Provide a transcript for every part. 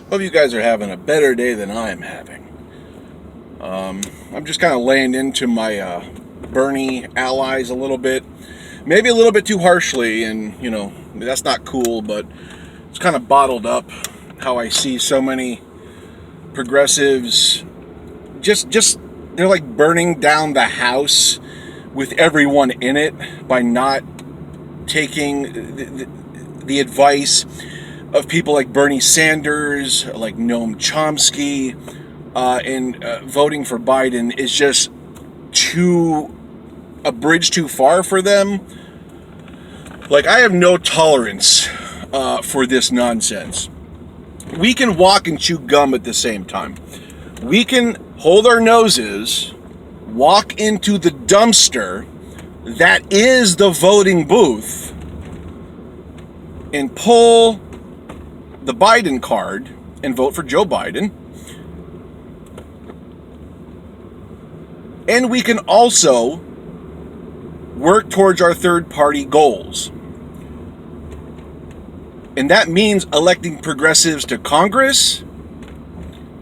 Hope you guys are having a better day than I am having. I'm just kind of laying into my Bernie allies a little bit. Maybe a little bit too harshly, and, that's not cool, but it's kind of bottled up how I see so many progressives just they're like burning down the house with everyone in it by not taking the advice of people like Bernie Sanders, like Noam Chomsky, and voting for Biden is just a bridge too far for them. Like, I have no tolerance for this nonsense. We can walk and chew gum at the same time. We can hold our noses, walk into the dumpster that is the voting booth, and pull the Biden card and vote for Joe Biden. And we can also work towards our third-party goals. And that means electing progressives to Congress.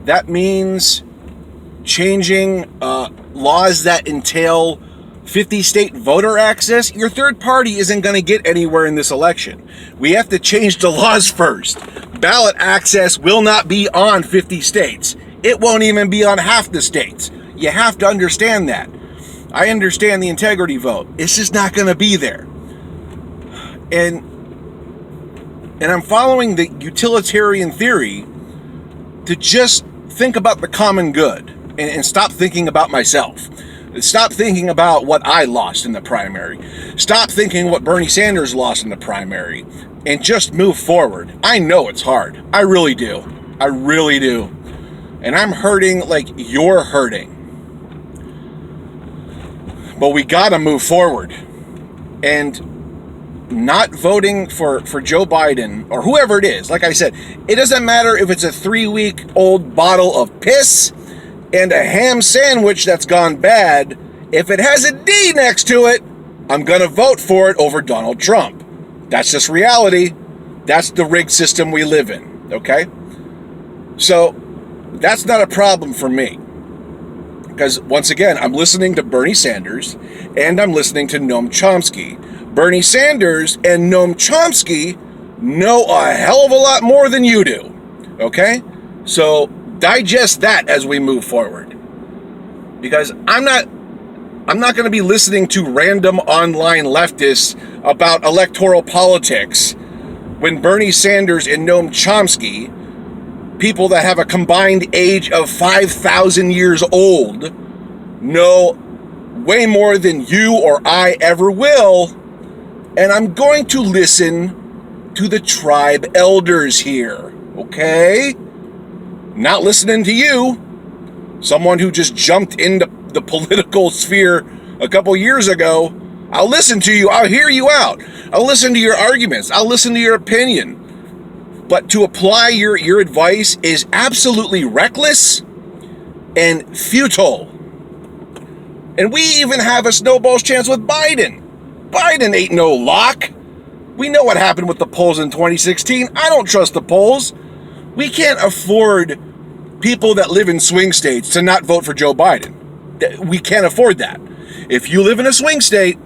That means changing laws that entail 50-state voter access. Your third party isn't going to get anywhere in this election. We have to change the laws first. Ballot access will not be on 50 states. It won't even be on half the states. You have to understand that. I understand the integrity vote. It's just not going to be there. And I'm following the utilitarian theory to just think about the common good and stop thinking about myself. Stop thinking about what I lost in the primary. Stop thinking what Bernie Sanders lost in the primary. And just move forward. I know it's hard. I really do. I really do. And I'm hurting like you're hurting. But we gotta move forward. And not voting for Joe Biden or whoever it is, like I said, it doesn't matter if it's a 3-week-old bottle of piss and a ham sandwich that's gone bad. If it has a D next to it, I'm gonna vote for it over Donald Trump. That's just reality. That's the rigged system we live in, okay? So that's not a problem for me. Because, once again, I'm listening to Bernie Sanders and I'm listening to Noam Chomsky. Bernie Sanders and Noam Chomsky know a hell of a lot more than you do, okay? So digest that as we move forward. Because I'm not going to be listening to random online leftists about electoral politics when Bernie Sanders and Noam Chomsky, people that have a combined age of 5,000 years old, know way more than you or I ever will. And I'm going to listen to the tribe elders here, okay? Not listening to you, someone who just jumped into the political sphere a couple years ago. I'll listen to you. I'll hear you out. I'll listen to your arguments. I'll listen to your opinion. But to apply your advice is absolutely reckless and futile. And we even have a snowball's chance with Biden. Biden ain't no lock. We know what happened with the polls in 2016. I don't trust the polls. We can't afford people that live in swing states to not vote for Joe Biden. We can't afford that. If you live in a swing state,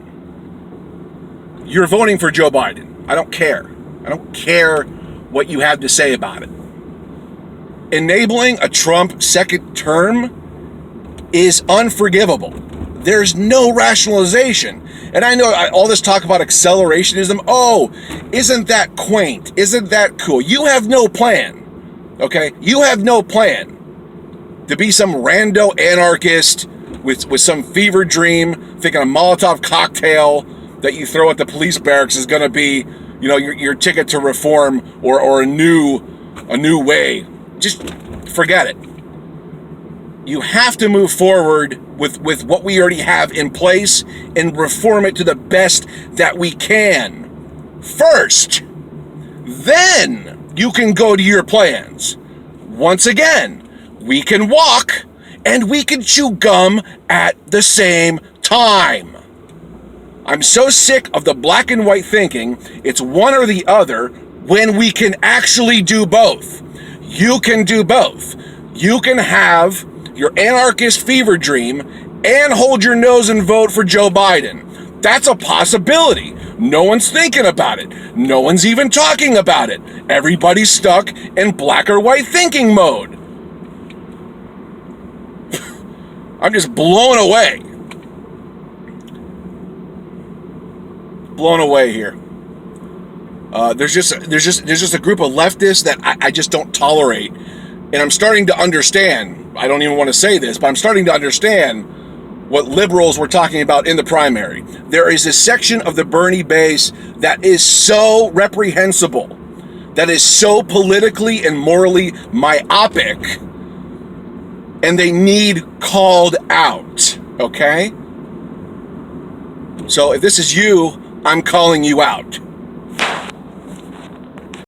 you're voting for Joe Biden. I don't care. I don't care what you have to say about it. Enabling a Trump second term is unforgivable. There's no rationalization. And I know all this talk about accelerationism. Oh, isn't that quaint? Isn't that cool? You have no plan. Okay? You have no plan to be some rando anarchist with some fever dream, thinking a Molotov cocktail that you throw at the police barracks is going to be, your ticket to reform or a new way. Just forget it. You have to move forward with what we already have in place and reform it to the best that we can first. Then you can go to your plans. Once again, we can walk and we can chew gum at the same time. I'm so sick of the black and white thinking it's one or the other when we can actually do both. You can do both. You can have your anarchist fever dream and hold your nose and vote for Joe Biden. That's a possibility. No one's thinking about it. No one's even talking about it. Everybody's stuck in black or white thinking mode. I'm just blown away. Blown away here. There's just a group of leftists that I just don't tolerate, and I'm starting to understand. I don't even want to say this, but I'm starting to understand what liberals were talking about in the primary. There is a section of the Bernie base that is so reprehensible, that is so politically and morally myopic, and they need called out, okay? So if this is you, I'm calling you out.